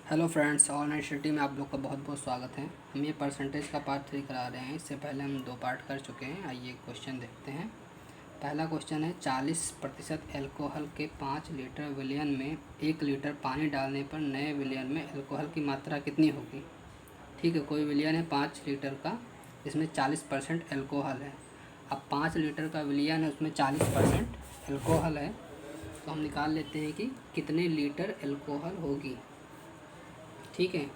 Hello friends, online study में आप लोग का बहुत बहुत स्वागत है। हम ये परसेंटेज का पार्ट 3 करा रहे हैं। इससे पहले हम 2 पार्ट कर चुके हैं। आइए क्वेश्चन देखते हैं। पहला क्वेश्चन है 40% एल्कोहल के 5 लीटर विलियन में 1 लीटर पानी डालने पर नए विलियन में एल्कोहल की मात्रा कितनी होगी। ठीक है, कोई विलियन है 5 लीटर का, इसमें 40% एल्कोहल है। अब 5 लीटर का विलियन है, उसमें 40% एल्कोहल है, तो हम निकाल लेते हैं कि कितने लीटर एल्कोहल होगी। ठीक है,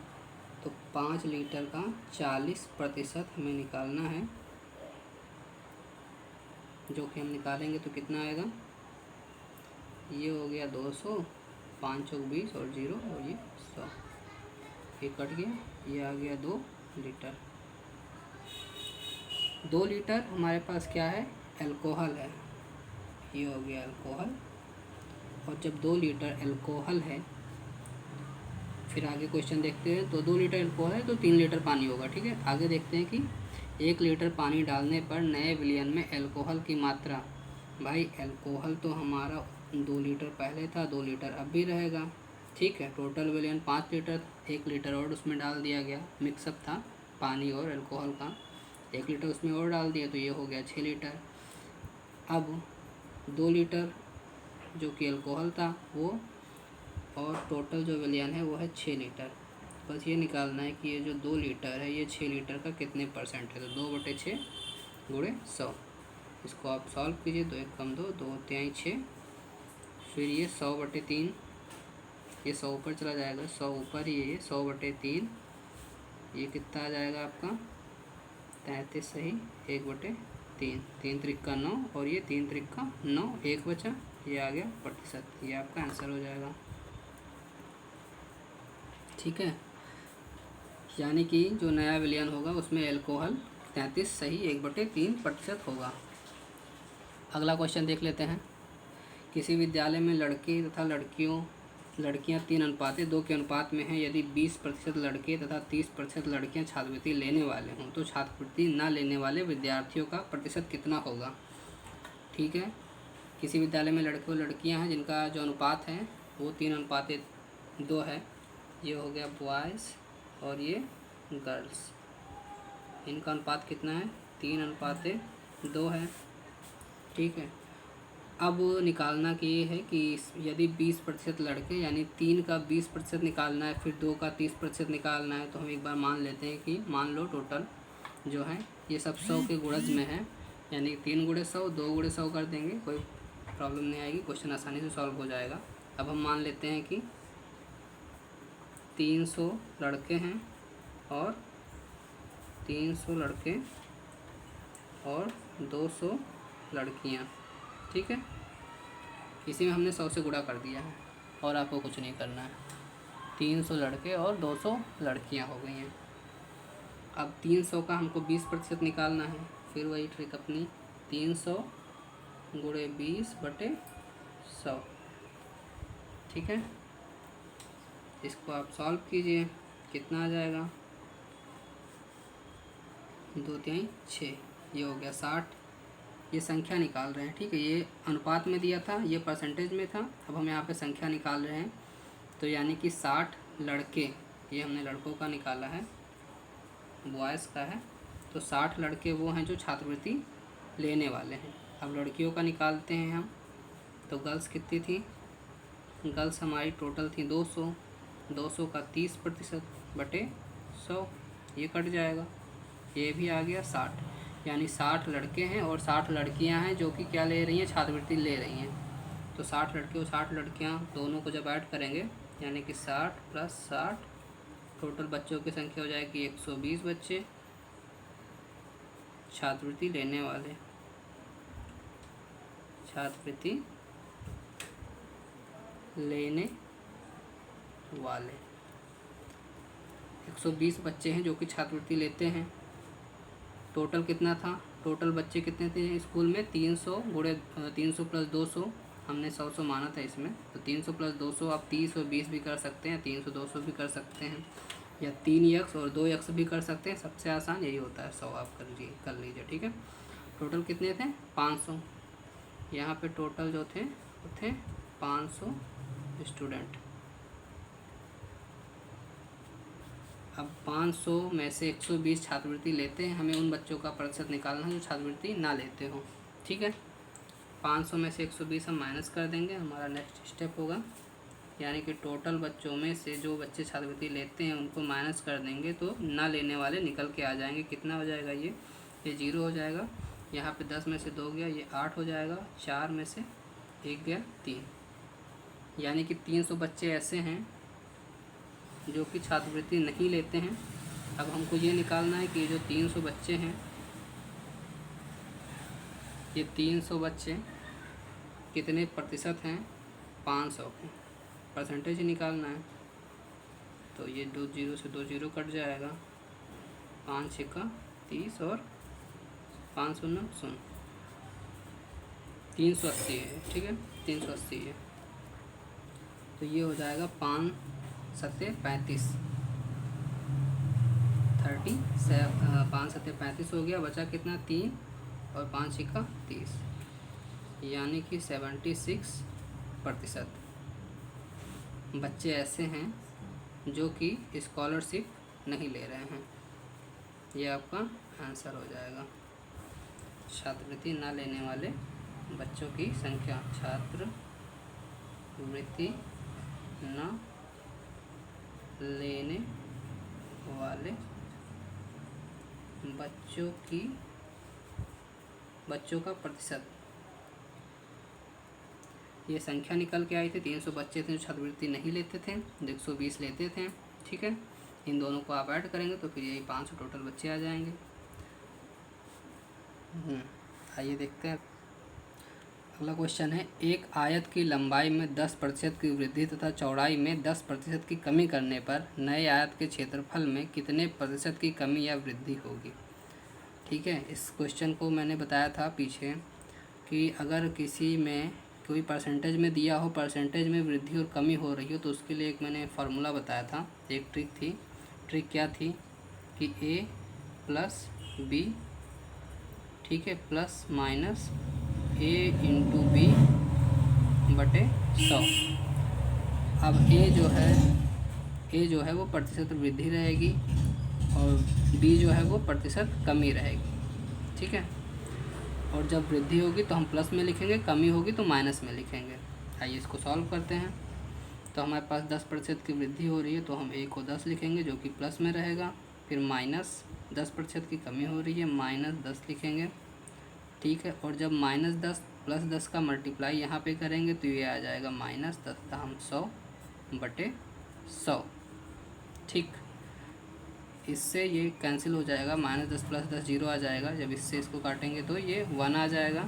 तो 5 लीटर का 40% हमें निकालना है, जो कि हम निकालेंगे तो कितना आएगा। ये हो गया 200, 5 चौक 20 और 0 और ये 100, ये कट गया, ये आ गया 2 लीटर। 2 लीटर हमारे पास क्या है, एल्कोहल है। ये हो गया एल्कोहल। और जब 2 लीटर एल्कोहल है, फिर आगे क्वेश्चन देखते हैं। तो 2 लीटर एल्कोहल है तो 3 लीटर पानी होगा। ठीक है, आगे देखते हैं कि 1 लीटर पानी डालने पर नए विलियन में एल्कोहल की मात्रा। भाई एल्कोहल तो हमारा 2 लीटर पहले था, 2 लीटर अब भी रहेगा। ठीक है, टोटल विलियन 5 लीटर, 1 लीटर और उसमें डाल दिया गया, मिक्सअप था पानी और एल्कोहल का, 1 लीटर उसमें और डाल दिया तो ये हो गया 6 लीटर। अब 2 लीटर जो कि एल्कोहल था वो, और टोटल जो विलियन है वो है 6 लीटर। बस ये निकालना है कि ये जो 2 लीटर है ये 6 लीटर का कितने परसेंट है। तो 2/6 गुणे 100, इसको आप सॉल्व कीजिए। 2 1 कम 2, 2 3 6, फिर ये 100/3, ये 100 ऊपर चला जाएगा, 100 ऊपर ही है, ये 100/3, ये कितना आ जाएगा आपका 33 सही, 1/3, 3 त्रिक 9 और ये 3 त्रिक 9, 1 बचा, ये आ गया प्रतिशत। ये आपका आंसर हो जाएगा। ठीक है, यानी कि जो नया विलियन होगा उसमें एल्कोहल 33 सही 1/3% होगा। अगला क्वेश्चन देख लेते हैं। किसी विद्यालय में लड़के तथा लड़कियां 3:2 के अनुपात में हैं। यदि 20% लड़के तथा 30% लड़कियां छात्रवृत्ति लेने वाले हों तो छात्रवृत्ति न लेने वाले विद्यार्थियों का प्रतिशत कितना होगा। ठीक है, किसी विद्यालय में लड़के और लड़कियां हैं जिनका जो अनुपात है वो 3:2 है। ये हो गया बॉयज़ और ये गर्ल्स, इनका अनुपात कितना है, 3:2 है। ठीक है, अब निकालना कि ये है कि यदि 20% लड़के, यानी 3 का 20% निकालना है, फिर 2 का 30% निकालना है। तो हम एक बार मान लेते हैं कि मान लो टोटल जो है ये सब 100 के गुणज में है, यानी 3 गुणे 100, 2 गुणे 100 कर देंगे, कोई प्रॉब्लम नहीं आएगी, क्वेश्चन आसानी से सॉल्व हो जाएगा। अब हम मान लेते हैं कि 300 लड़के हैं और 300 लड़के और 200 लड़कियां। ठीक है, इसी में हमने 100 से गुणा कर दिया है और आपको कुछ नहीं करना है। 300 लड़के और 200 लड़कियां हो गई हैं। अब 300 का हमको 20% निकालना है, फिर वही ट्रिक अपनी, 300 गुणे 20/100। ठीक है, इसको आप सॉल्व कीजिए, कितना आ जाएगा, 2 3 6, ये हो गया 60। ये संख्या निकाल रहे हैं। ठीक है, ये अनुपात में दिया था, ये परसेंटेज में था, अब हम यहाँ पे संख्या निकाल रहे हैं। तो यानी कि 60 लड़के, ये हमने लड़कों का निकाला है, बॉयज़ का है, तो 60 लड़के वो हैं जो छात्रवृत्ति लेने वाले हैं। अब लड़कियों का निकालते हैं हम। तो गर्ल्स कितनी थी, गर्ल्स हमारी टोटल थी 200, 200 का 30%/100, ये कट जाएगा, ये भी आ गया 60, यानी 60 लड़के हैं और 60 लड़कियां हैं जो कि क्या ले रही हैं, छात्रवृत्ति ले रही हैं। तो 60 लड़के और 60 लड़कियां दोनों को जब ऐड करेंगे, यानी कि 60 + 60, टोटल बच्चों की संख्या हो जाएगी 120 बच्चे छात्रवृत्ति लेने वाले, छात्रवृत्ति लेने वाले 120 बच्चे हैं जो कि छात्रवृत्ति लेते हैं। टोटल कितना था, टोटल बच्चे कितने थे स्कूल में, 300 गुणे 300 + 200, हमने 100 माना था इसमें, तो 300 + 200 आप 30 और 20 भी कर सकते हैं, 300 200 भी कर सकते हैं, या 3x और 2x भी कर सकते हैं। सबसे आसान यही होता है, 100 आप कर लीजिए। ठीक है, टोटल कितने थे, 500। यहाँ पे टोटल जो थे वो थे 500 स्टूडेंट। अब 500 में से 120 छात्रवृत्ति लेते हैं, हमें उन बच्चों का प्रतिशत निकालना है जो छात्रवृत्ति ना लेते हो। ठीक है, 500 में से 120 हम माइनस कर देंगे, हमारा नेक्स्ट स्टेप होगा, यानी कि टोटल बच्चों में से जो बच्चे छात्रवृत्ति लेते हैं उनको माइनस कर देंगे तो ना लेने वाले निकल के आ जाएंगे। कितना हो जाएगा, ये 0 हो जाएगा, यहाँ पे 10 में से 2 गया, ये 8 हो जाएगा, 4 में से 1 गया 3, यानी कि 300 बच्चे ऐसे हैं जो कि छात्रवृत्ति नहीं लेते हैं। अब हमको ये निकालना है कि ये जो 300 बच्चे हैं, ये 300 बच्चे कितने प्रतिशत हैं, 500 के परसेंटेज निकालना है। तो ये 2 0 से 2 0 कट जाएगा, 5 6 30 और 5 0 0, 380 है। ठीक है, 380 है, तो ये हो जाएगा 5 7 35, 5 7 35 हो गया, बचा कितना 3 और 5 6 30, यानी कि 76% बच्चे ऐसे हैं जो कि स्कॉलरशिप नहीं ले रहे हैं। ये आपका आंसर हो जाएगा, छात्रवृत्ति ना लेने वाले बच्चों की संख्या, छात्रवृत्ति न लेने वाले बच्चों का प्रतिशत। ये संख्या निकल के आई थी, 300 बच्चे थे जो छात्रवृत्ति नहीं लेते थे, 120 लेते थे। ठीक है, इन दोनों को आप ऐड करेंगे तो फिर यही 500 टोटल बच्चे आ जाएंगे। आइए देखते हैं, अगला क्वेश्चन है, एक आयत की लंबाई में 10% की वृद्धि तथा चौड़ाई में 10% की कमी करने पर नए आयत के क्षेत्रफल में कितने प्रतिशत की कमी या वृद्धि होगी। ठीक है, इस क्वेश्चन को मैंने बताया था पीछे कि अगर किसी में कोई परसेंटेज में दिया हो, परसेंटेज में वृद्धि और कमी हो रही हो, तो उसके लिए एक मैंने फार्मूला बताया था, एक ट्रिक थी। ट्रिक क्या थी कि a प्लस b, ठीक है, plus minus a into B बटे 100। अब a जो है वो प्रतिशत वृद्धि रहेगी और b जो है वो प्रतिशत कमी रहेगी। ठीक है, और जब वृद्धि होगी तो हम प्लस में लिखेंगे, कमी होगी तो माइनस में लिखेंगे। आइए इसको सॉल्व करते हैं। तो हमारे पास 10% की वृद्धि हो रही है तो हम a को 10 लिखेंगे जो कि प्लस में रहेगा, फिर माइनस 10% की कमी हो रही है, माइनस 10 लिखेंगे। ठीक है, और जब माइनस 10 प्लस 10 का मल्टीप्लाई यहाँ पे करेंगे तो ये आ जाएगा माइनस 10 था हम 100 बटे 100। ठीक, इससे ये कैंसिल हो जाएगा, माइनस 10 प्लस 10 0 आ जाएगा, जब इससे इसको काटेंगे तो ये 1 आ जाएगा।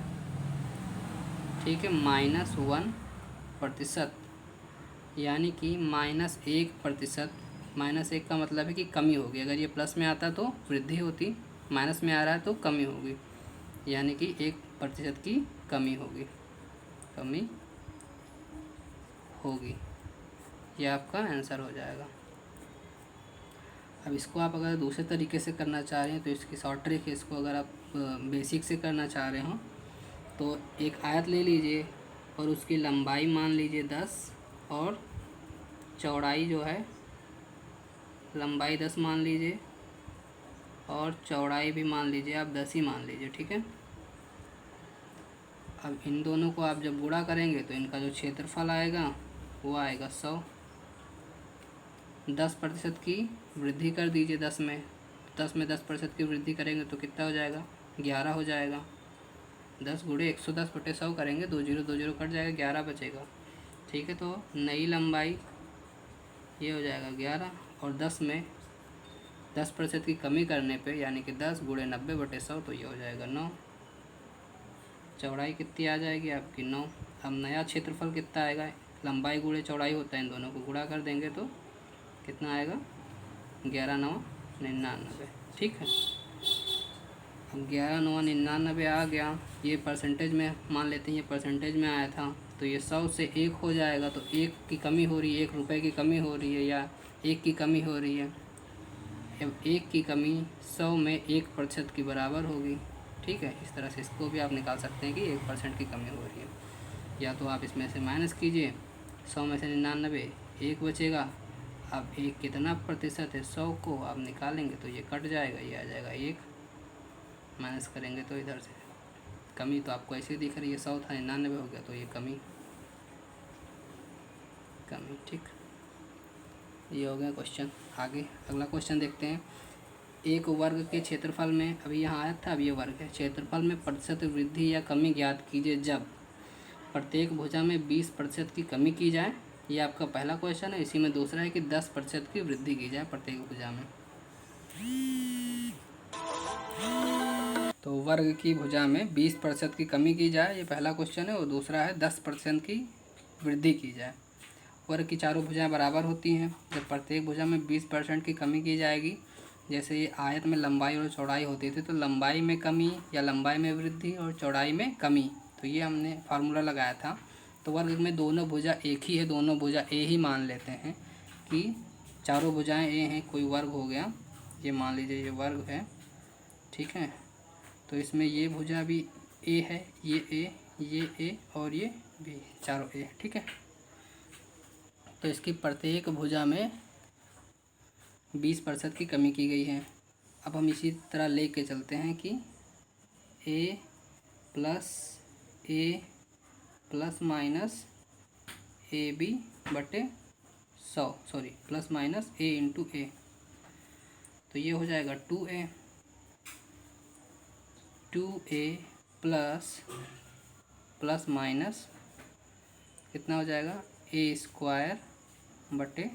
ठीक है, -1%, यानी कि -1%। -1 का मतलब है कि कमी होगी, अगर ये प्लस में आता तो वृद्धि होती, माइनस में आ रहा है तो कमी होगी, यानी कि 1% की कमी होगी, ये आपका आंसर हो जाएगा। अब इसको आप अगर दूसरे तरीके से करना चाह रहे हैं तो इसकी शॉर्ट ट्रिक है, इसको अगर आप बेसिक से करना चाह रहे हो तो एक आयत ले लीजिए और उसकी लंबाई मान लीजिए 10 और चौड़ाई जो है, लंबाई 10 मान लीजिए और चौड़ाई भी मान लीजिए, आप 10 ही मान लीजिए। ठीक है, अब इन दोनों को आप जब गुणा करेंगे तो इनका जो क्षेत्रफल आएगा वो आएगा 100। 10% की वृद्धि कर दीजिए 10 में 10% की वृद्धि करेंगे तो कितना हो जाएगा, 11 हो जाएगा। 10 गुणे 110 बटे 100 करेंगे, 2 0 कट जाएगा, 11 बचेगा। ठीक है, तो नई लंबाई ये हो जाएगा 11 और 10 में 10% की कमी करने पे यानी कि 10 गुणे 90 बटे 100 तो ये हो जाएगा 9। चौड़ाई कितनी आ जाएगी आपकी 9। अब नया क्षेत्रफल कितना आएगा, लंबाई गुणे चौड़ाई होता है, इन दोनों को गुणा कर देंगे तो कितना आएगा, 11 9 99। ठीक है, अब 11 9 99 आ गया। ये परसेंटेज में मान लेते हैं, ये परसेंटेज में आया था तो ये 100 से 1 हो जाएगा, तो 1 की कमी हो रही है, 1 रुपये की कमी हो रही है या 1 की कमी हो रही है। अब 1 की कमी 100 में 1% की बराबर होगी। ठीक है, इस तरह से इसको भी आप निकाल सकते हैं कि 1% की कमी हो रही है। या तो आप इसमें से माइनस कीजिए, 100 में से 99 1 बचेगा, अब एक कितना प्रतिशत है, 100 को आप निकालेंगे तो ये कट जाएगा, ये आ जाएगा 1, माइनस करेंगे तो इधर से कमी तो आपको ऐसे दिख रही है, 100 था 99 हो गया, तो ये कमी। ठीक, ये हो गया क्वेश्चन। आगे अगला क्वेश्चन देखते हैं। एक वर्ग के क्षेत्रफल में, अभी यहाँ आया था, अब ये वर्ग है, क्षेत्रफल में प्रतिशत वृद्धि या कमी ज्ञात कीजिए जब प्रत्येक भुजा में 20% की कमी की जाए। ये आपका पहला क्वेश्चन है। इसी में दूसरा है कि 10% की वृद्धि की जाए प्रत्येक भुजा में। तो वर्ग की भुजा में 20% की कमी की जाए, ये पहला क्वेश्चन है। और दूसरा है 10% की वृद्धि की जाए। वर्ग की चारों भुजाएं बराबर होती हैं। जब प्रत्येक भुजा में 20% की कमी की जाएगी, जैसे ये आयत में लंबाई और चौड़ाई होती थी, तो लंबाई में कमी या लंबाई में वृद्धि और चौड़ाई में कमी, तो ये हमने फार्मूला लगाया था। तो वर्ग में दोनों भुजा एक ही है, दोनों भुजा ए ही मान लेते हैं कि चारों भुजाएं ए हैं, कोई वर्ग हो गया, ये मान लीजिए ये वर्ग है, ठीक है। तो इसमें ये भुजा भी ए है, ये ए और ये बी, चारों ए, ठीक है। तो इसकी प्रत्येक भुजा में 20% की कमी की गई है। अब हम इसी तरह ले के चलते हैं कि ए प्लस माइनस ए बी बटे 100, सॉरी प्लस माइनस ए इंटू ए, तो ये हो जाएगा 2a प्लस माइनस कितना हो जाएगा, ए स्क्वायर बटे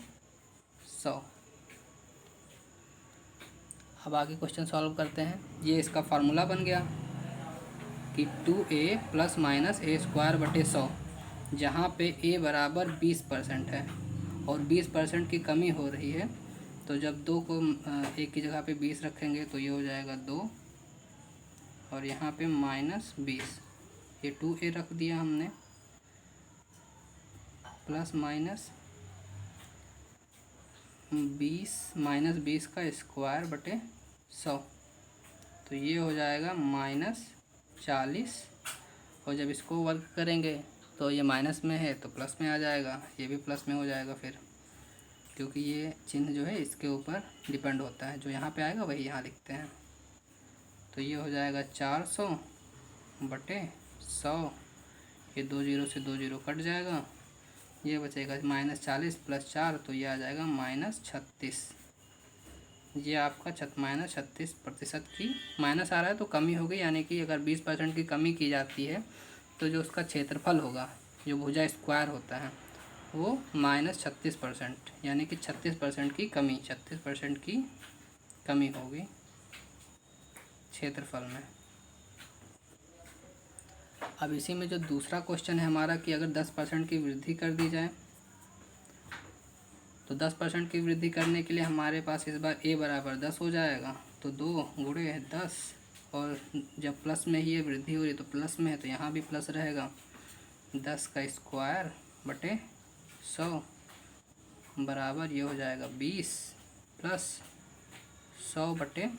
100। अब आगे क्वेश्चन सॉल्व करते हैं। ये इसका फार्मूला बन गया कि 2a प्लस माइनस ए स्क्वायर बटे 100, जहाँ पे a बराबर 20% है और 20% की कमी हो रही है। तो जब 2 को एक की जगह पे 20 रखेंगे तो ये हो जाएगा 2, और यहाँ पे -20, ये 2a रख दिया हमने, प्लस माइनस 20 का स्क्वायर बटे 100, तो ये हो जाएगा -40। और जब इसको वर्ग करेंगे तो ये माइनस में है तो प्लस में आ जाएगा, ये भी प्लस में हो जाएगा फिर, क्योंकि ये चिन्ह जो है इसके ऊपर डिपेंड होता है, जो यहाँ पे आएगा वही यहाँ लिखते हैं। तो ये हो जाएगा 400 बटे 100, ये 2 जीरो से 2 जीरो कट जाएगा, ये बचेगा -40 प्लस 4, तो ये आ जाएगा -36। ये आपका -36% की माइनस आ रहा है तो कमी हो गई, यानी कि अगर 20% की कमी की जाती है तो जो उसका क्षेत्रफल होगा, जो भुजा स्क्वायर होता है, वो -36%, यानी कि 36% की कमी, 36% की कमी होगी क्षेत्रफल में। अब इसी में जो दूसरा क्वेश्चन है हमारा कि अगर 10% की वृद्धि कर दी जाए, तो 10% की वृद्धि करने के लिए हमारे पास इस बार a बराबर 10 हो जाएगा, तो 2 गुणे 10, और जब प्लस में ही ये वृद्धि हो रही तो प्लस में है तो यहाँ भी प्लस रहेगा, 10 का स्क्वायर बटे 100 बराबर ये हो जाएगा 20 प्लस 100 बटे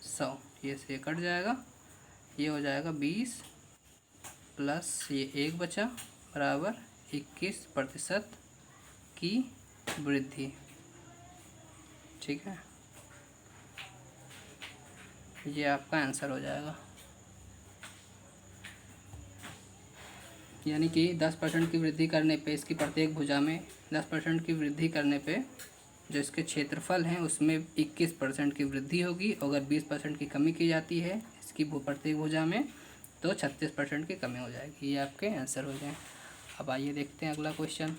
100, ये से कट जाएगा, ये हो जाएगा 20 प्लस ये 1 बचा बराबर 21% की वृद्धि, ठीक है। ये आपका आंसर हो जाएगा, यानी कि 10% की वृद्धि करने पे इसकी प्रत्येक भुजा में 10% की वृद्धि करने पे जो इसके क्षेत्रफल हैं उसमें 21% की वृद्धि होगी। अगर 20% की कमी की जाती है इसकी प्रत्येक भुजा में तो 36% की कमी हो जाएगी। ये आपके आंसर हो जाए। अब आइए देखते हैं अगला क्वेश्चन।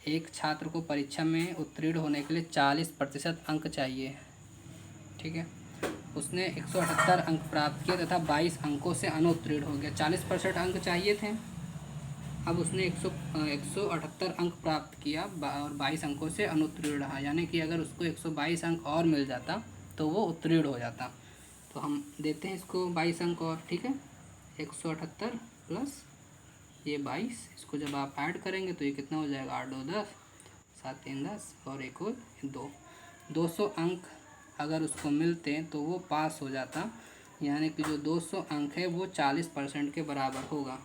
एक छात्र को परीक्षा में उत्तीर्ण होने के लिए 40% अंक चाहिए, ठीक है। उसने 178 अंक प्राप्त किए तथा 22 अंकों से अनुत्तीर्ण हो गया। 40% अंक चाहिए थे, अब उसने 178 अंक प्राप्त किया और 22 अंकों से अनुत्तीर्ण रहा, यानी कि अगर उसको 122 अंक और मिल जाता तो वो उत्तीर्ण हो जाता। तो हम देते हैं इसको 22 अंक और, ठीक है। 178 प्लस ये 22, इसको जब आप ऐड करेंगे तो ये कितना हो जाएगा, 8 2 10, 7 3 10 और 1 और 2, 200 अंक अगर उसको मिलते तो वो पास हो जाता, यानी कि जो 200 अंक है वो 40% के बराबर होगा।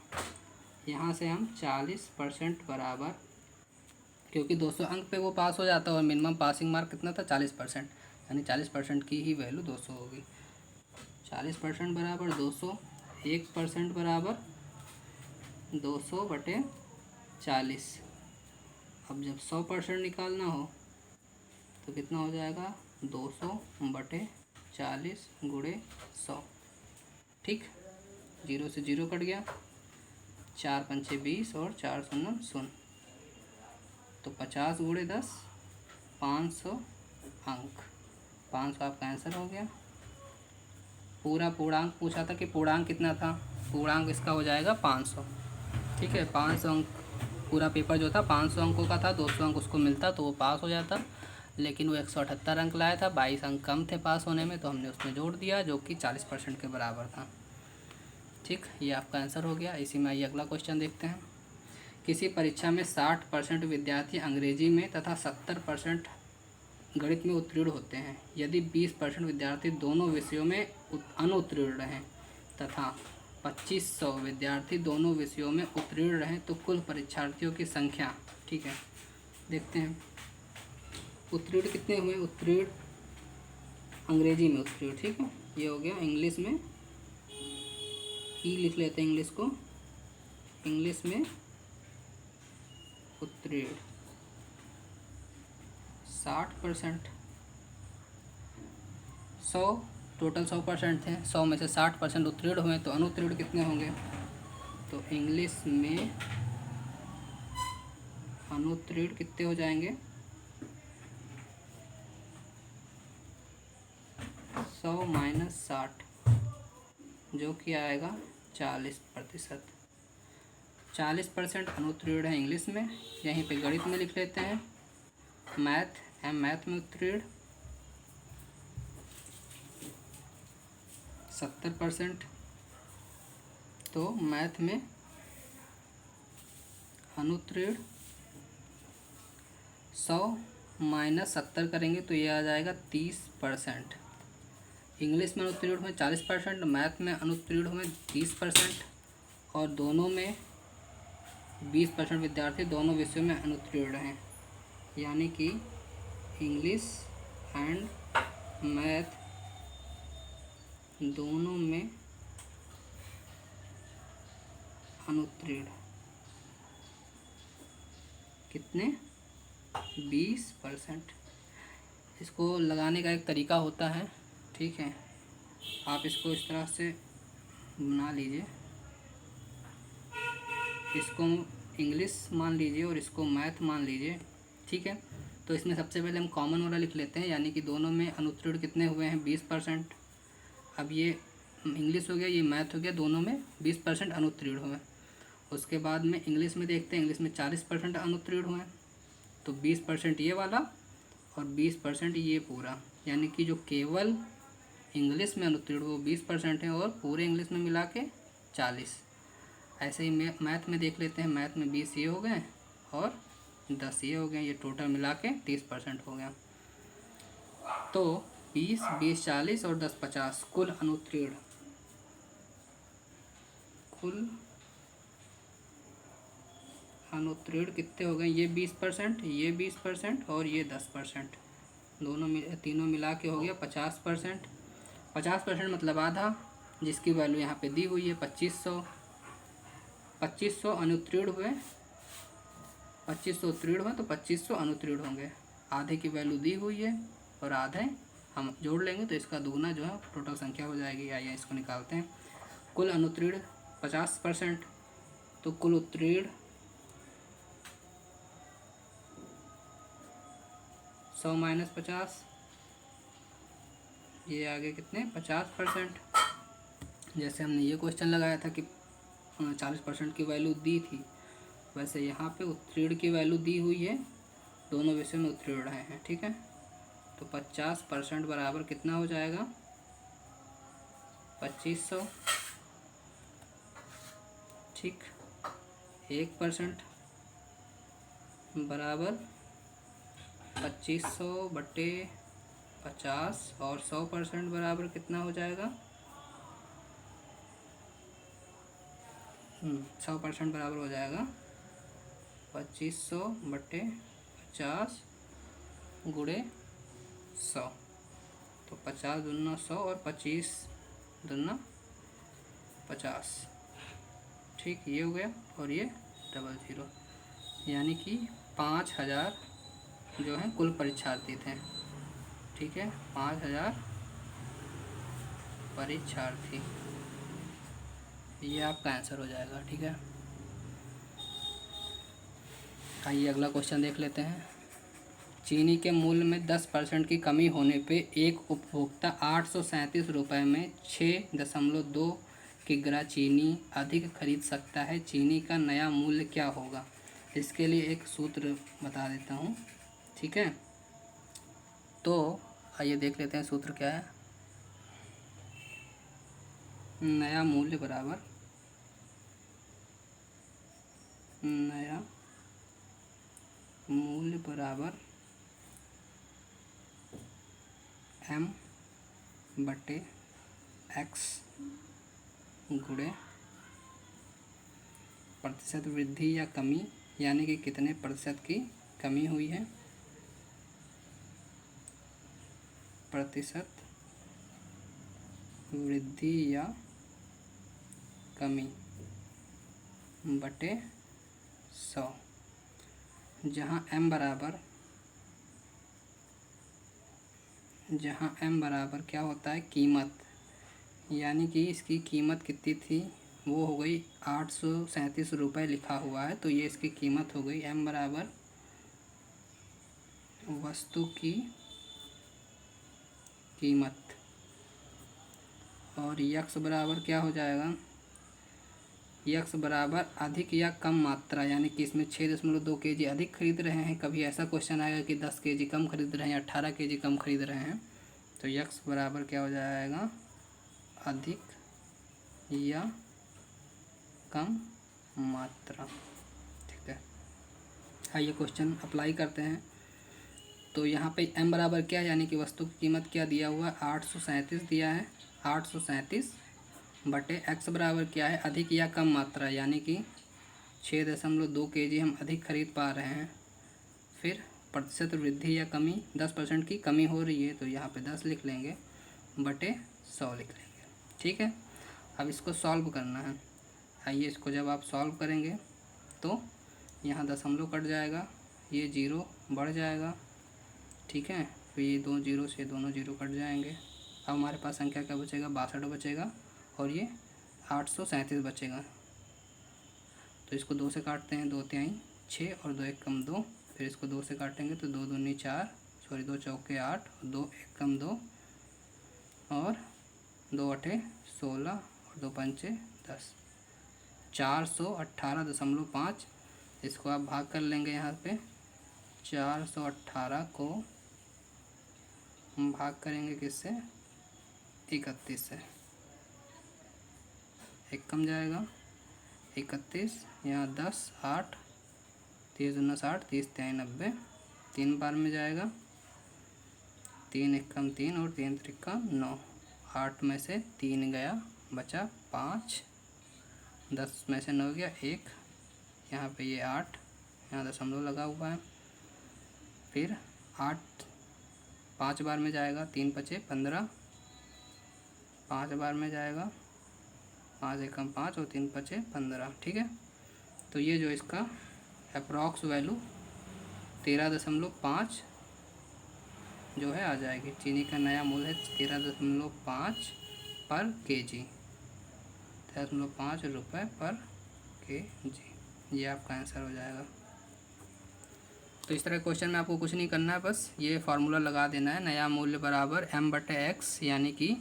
यहाँ से हम 40% बराबर क्योंकि 200 अंक पे वो पास हो जाता है और मिनिमम पासिंग मार्क कितना था 40%, यानी 40% की ही वैल्यू 200 होगी। 40% बराबर 200, 1% बराबर 200/40। अब जब 100% निकालना हो तो कितना हो जाएगा 200/40 गुणे 100। ठीक, 0 से 0 कट गया, 4 पंचे 20 और 4 शून्य शून्य, तो 50 गुणे 10 500 अंक। 500 आपका आंसर हो गया। पूर्णांक पूछा था कि पूर्णांक कितना था, पूर्णांक इसका हो जाएगा 500। ठीक है, 500 अंक पूरा पेपर जो था 500 अंकों का था, 200 अंक उसको मिलता तो वो पास हो जाता, लेकिन वो 178 अंक लाया था, 22 अंक कम थे पास होने में, तो हमने उसमें जोड़ दिया जो कि 40% के बराबर था। ठीक, ये आपका आंसर हो गया। इसी में आइए अगला क्वेश्चन देखते हैं। किसी परीक्षा में 60% विद्यार्थी अंग्रेजी में तथा 70% गणित में उत्तीर्ण होते हैं। यदि 20% विद्यार्थी दोनों विषयों में अनुत्तीर्ण हैं तथा 2500 विद्यार्थी दोनों विषयों में उत्तीर्ण रहें तो कुल परीक्षार्थियों की संख्या, ठीक है, देखते हैं। उत्तीर्ण कितने हुए, उत्तीर्ण अंग्रेजी में उत्तीर्ण, ठीक है, ये हो गया। इंग्लिश में ई लिख लेते हैं, इंग्लिश को, इंग्लिश में उत्तीर्ण 60%। 100 टोटल 100% थे, 100 में से 60% उत्तीर्ण हुए, तो अनुत्तीर्ण कितने होंगे, तो इंग्लिश में अनुत्तीर्ण कितने हो जाएंगे, 100 - 60 जो कि आएगा 40%। 40% अनुत्तीर्ण है इंग्लिश में। यहीं पे गणित में लिख लेते हैं, मैथ में उत्तीर्ण 70%, तो मैथ में अनुत्तीर्ण 100 - 70 करेंगे तो ये आ जाएगा 30%। इंग्लिश में अनुत्तीर्ण हुए 40%, मैथ में अनुत्तीर्ण हुए 30%, और दोनों में 20% विद्यार्थी दोनों विषयों में अनुत्तीर्ण हैं, यानी कि इंग्लिश एंड मैथ दोनों में अनुत्तीर्ण कितने, 20%। इसको लगाने का एक तरीका होता है, ठीक है, आप इसको इस तरह से बना लीजिए, इसको इंग्लिश मान लीजिए और इसको मैथ मान लीजिए, ठीक है। तो इसमें सबसे पहले हम कॉमन वाला लिख लेते हैं, यानी कि दोनों में अनुत्तीर्ण कितने हुए हैं, 20%। अब ये इंग्लिश हो गया, ये मैथ हो गया, दोनों में 20% अनुत्तीर्ण हुए। उसके बाद में इंग्लिश में देखते हैं, इंग्लिश में 40% अनुत्तीर्ण हुए, तो 20% ये वाला और 20% ये पूरा, यानी कि जो केवल इंग्लिश में अनुत्तीर्ण वो 20% है और पूरे इंग्लिश में मिला के 40। ऐसे ही मैथ में देख लेते हैं, मैथ में 20 ये हो गए और 10 ये हो गए, ये टोटल मिला के 30% हो गया। तो 20, 20, 40 और 10, 50 कुल अनुत्तीर्ण, कुल अनुत्तीर्ण कितने हो गए, ये 20%, ये 20% और ये 10%, दोनों तीनों मिला के हो गया 50%। 50% मतलब आधा, जिसकी वैल्यू यहाँ पे दी हुई है 2500। 2500 अनुत्तीर्ण हुए, 2500 उत्तीर्ण हुए, तो 2500 अनुत्तीर्ण होंगे। आधे की वैल्यू दी हुई है और आधे हम जोड़ लेंगे तो इसका दुगना जो है टोटल संख्या हो जाएगी। आइए इसको निकालते हैं। कुल अनुत्तीर्ण 50%, तो कुल उत्तीर्ण 100 - 50, ये आगे कितने 50%। जैसे हमने ये क्वेश्चन लगाया था कि 40% की वैल्यू दी थी, वैसे यहाँ पे उत्तीर्ण की वैल्यू दी हुई है, दोनों विषयों में उत्तीर्ण रहे हैं, ठीक है। तो 50% बराबर कितना हो जाएगा, 2500, ठीक। 1% बराबर 2500/50 और 100% बराबर कितना हो जाएगा, 100% बराबर हो जाएगा 2500/50। 50 गुणे 100, तो 50 दूना 100 और 25 दूना 50, ठीक, ये हो गया और ये 00, यानी कि 5000 जो हैं कुल परीक्षार्थी थे, ठीक है, 5000 परीक्षार्थी, ये आपका आंसर हो जाएगा, ठीक है। आइए अगला क्वेश्चन देख लेते हैं। चीनी के मूल्य में 10% की कमी होने पे एक उपभोक्ता 837 रुपये में 6.2 किग्रा चीनी अधिक खरीद सकता है। चीनी का नया मूल्य क्या होगा? इसके लिए एक सूत्र बता देता हूँ, ठीक है। तो आइए देख लेते हैं सूत्र क्या है। नया मूल्य बराबर नया मूल्य बराबर M/X गुणे प्रतिशत वृद्धि या कमी, यानी कि कितने प्रतिशत की कमी हुई है, प्रतिशत वृद्धि या कमी बटे 100, जहाँ M बराबर क्या होता है, कीमत, यानी कि इसकी कीमत कितनी थी, वो हो गई 837 रुपये लिखा हुआ है, तो ये इसकी कीमत हो गई। M बराबर वस्तु की कीमत, और यक्स बराबर क्या हो जाएगा, यक्स बराबर अधिक या कम मात्रा, यानी कि इसमें 6.2 kg अधिक खरीद रहे हैं। कभी ऐसा क्वेश्चन आएगा कि 10 kg कम खरीद रहे हैं या 18 kg कम खरीद रहे हैं, तो यक्स बराबर क्या हो जाएगा, अधिक या कम मात्रा, ठीक है। आइए क्वेश्चन अप्लाई करते हैं। तो यहाँ पे M बराबर क्या है, यानी कि वस्तु की कीमत क्या दिया हुआ है, 837 दिया है, 837 बटे X बराबर क्या है, अधिक या कम मात्रा, यानी कि 6.2 kg हम अधिक खरीद पा रहे हैं। फिर प्रतिशत वृद्धि या कमी, 10% की कमी हो रही है, तो यहाँ पे 10 लिख लेंगे बटे 100 लिख लेंगे, ठीक है। अब इसको सॉल्व करना है। आइए इसको जब आप सॉल्व करेंगे तो यहाँ दशमलव कट जाएगा, ये 0 बढ़ जाएगा, ठीक है। फिर ये 2 0 से दोनों 0 कट जाएंगे। अब हमारे पास संख्या क्या बचेगा, 62 बचेगा, और ये 837 बचेगा। तो इसको 2 से काटते हैं, 2 तिहाई 6 और 2 1 कम 2, फिर इसको 2 से काटेंगे तो 2 दूनी 4, सॉरी 2 चौके 8, 2 1 कम 2, और 2 अठे 16 और 2 पंचे 10, 418.5। इसको आप भाग कर लेंगे, यहाँ पे 418 को हम भाग करेंगे किससे, 31 से, एक कम जाएगा 31, यहाँ 10 8 30 दूना 60, 30 तिहाई 90, 3 बार में जाएगा, 3 1 कम 3 और 3 त्रिका 9, 8 में से 3 गया, बचा 5, 10 में से 9 गया 1, यहाँ पे ये 8, यहाँ दशमलव लगा हुआ है। फिर 8 5 बार में जाएगा, 3 पचे 15, 5 बार में जाएगा, 5 1 कम 5 और 3 पचे 15, ठीक है। तो ये जो इसका अप्रॉक्स वैल्यू 13.5 जो है आ जाएगी। चीनी का नया मूल्य है 13.5 पर kg, 13.5 रुपये पर kg, ये आपका आंसर हो जाएगा। तो इस तरह क्वेश्चन में आपको कुछ नहीं करना है, बस ये फार्मूला लगा देना है, नया मूल्य बराबर M/X, यानी कि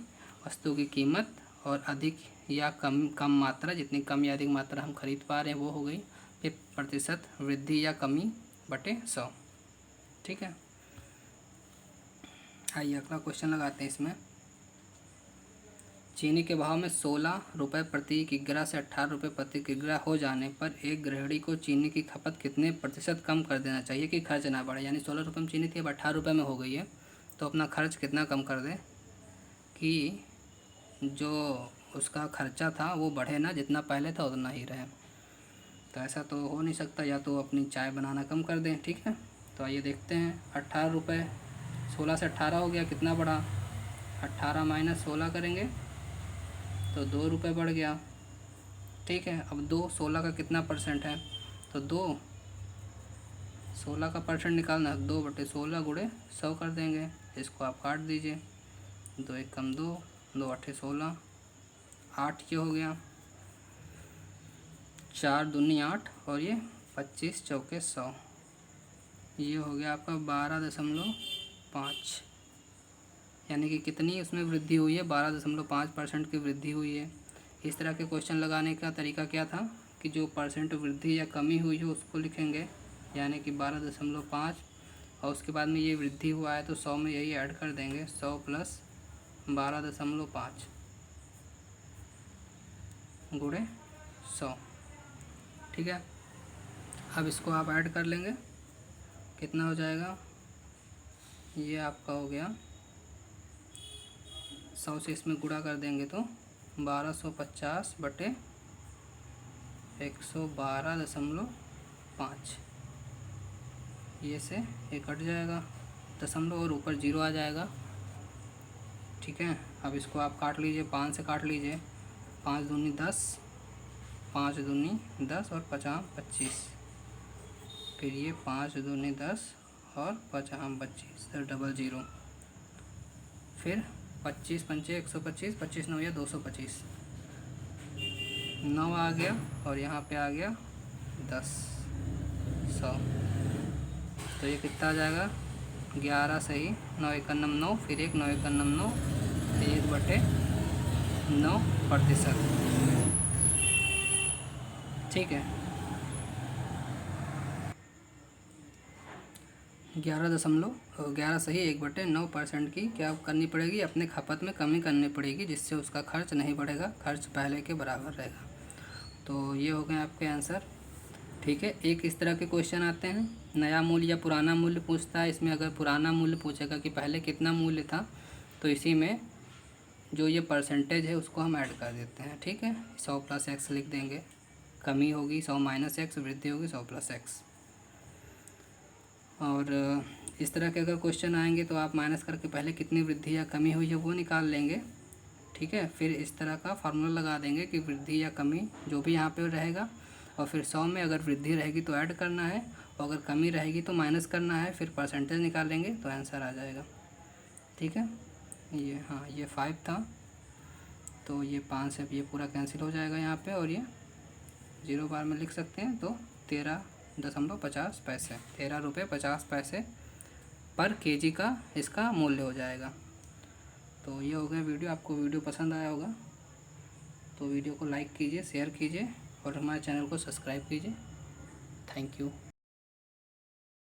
वस्तु की कीमत, और अधिक या कम मात्रा, जितनी कम या अधिक मात्रा हम खरीद पा रहे हैं वो हो गई, फिर प्रतिशत वृद्धि या कमी बटे 100, ठीक है। आइए अगला क्वेश्चन लगाते हैं। इसमें चीनी के भाव में 16 रुपये प्रति किग्रा से 18 रुपये प्रति किग्रा हो जाने पर एक गृहिणी को चीनी की खपत कितने प्रतिशत कम कर देना चाहिए कि खर्च ना बढ़े, यानी 16 रुपये में चीनी थी, अब 18 रुपये में हो गई है, तो अपना खर्च कितना कम कर दे कि जो उसका खर्चा था वो बढ़े ना, जितना पहले था उतना ही रहे। तो ऐसा तो हो नहीं सकता, या तो अपनी चाय बनाना कम कर दें, ठीक है। तो आइए देखते हैं। 18 रुपये, 16 से 18 हो गया, कितना बढ़ा? 18 माइनस 16 करेंगे तो 2 रुपये बढ़ गया। ठीक है, अब 2 16 का कितना परसेंट है? तो 2 16 का परसेंट निकालना, 2/16 गुणे 100 कर देंगे। इसको आप काट दीजिए, 2 एक कम 2, 2 8 16, 8 ये हो गया, 4 दूनी 8 और ये 25 चौके 100, ये हो गया आपका 12.5। यानी कि कितनी उसमें वृद्धि हुई है? 12.5% की वृद्धि हुई है। इस तरह के क्वेश्चन लगाने का तरीका क्या था कि जो परसेंट वृद्धि या कमी हुई है उसको लिखेंगे, यानी कि 12.5, और उसके बाद में ये वृद्धि हुआ है तो 100 में यही ऐड कर देंगे, 100 प्लस 12.5 गुणे 100। ठीक है, अब इसको आप ऐड कर लेंगे, कितना हो जाएगा? ये आपका हो गया 100 से इसमें गुणा कर देंगे तो 1250 बटे 112.5, ये से ये कट जाएगा दशमलव और ऊपर 0 आ जाएगा। ठीक है, अब इसको आप काट लीजिए, 5 से काट लीजिए, 5 दूनी 10, 5 दूनी 10 और 50 25, फिर ये 5 दूनी 10 और 50 25, तो 00, फिर 25 पंचे 125, 25 9 या 225, 9 आ गया और यहाँ पे आ गया 10 100, तो ये कितना आ जाएगा? 11 सही, 9 एकन्नम 9, फिर 1 9 एकन्नम 9, 1/9%। ठीक है, 11 सही 1/9% की क्या करनी पड़ेगी? अपने खपत में कमी करनी पड़ेगी, जिससे उसका खर्च नहीं बढ़ेगा, खर्च पहले के बराबर रहेगा। तो ये हो गए आपके आंसर। ठीक है, एक इस तरह के क्वेश्चन आते हैं, नया मूल्य या पुराना मूल्य पूछता है। इसमें अगर पुराना मूल्य पूछेगा कि पहले कितना मूल्य था, तो इसी में जो ये परसेंटेज है उसको हम ऐड कर देते हैं। ठीक है, 100 + x लिख देंगे, कमी होगी 100 - x, वृद्धि होगी 100 + x। और इस तरह के अगर क्वेश्चन आएंगे तो आप माइनस करके पहले कितनी वृद्धि या कमी हुई है वो निकाल लेंगे। ठीक है, फिर इस तरह का फार्मूला लगा देंगे कि वृद्धि या कमी जो भी यहाँ पे रहेगा, और फिर 100 में अगर वृद्धि रहेगी तो ऐड करना है, और अगर कमी रहेगी तो माइनस करना है, फिर परसेंटेज निकाल लेंगे तो आंसर आ जाएगा। ठीक है, ये हाँ ये 5 था, तो ये 5 से ये पूरा कैंसिल हो जाएगा यहाँ पे, और ये 0 बार में लिख सकते हैं, तो 13.50 पैसे, 13 रुपये 50 पैसे पर केजी का इसका मूल्य हो जाएगा। तो ये हो गया वीडियो। आपको वीडियो पसंद आया होगा तो वीडियो को लाइक कीजिए, शेयर कीजिए और हमारे चैनल को सब्सक्राइब कीजिए। Thank you.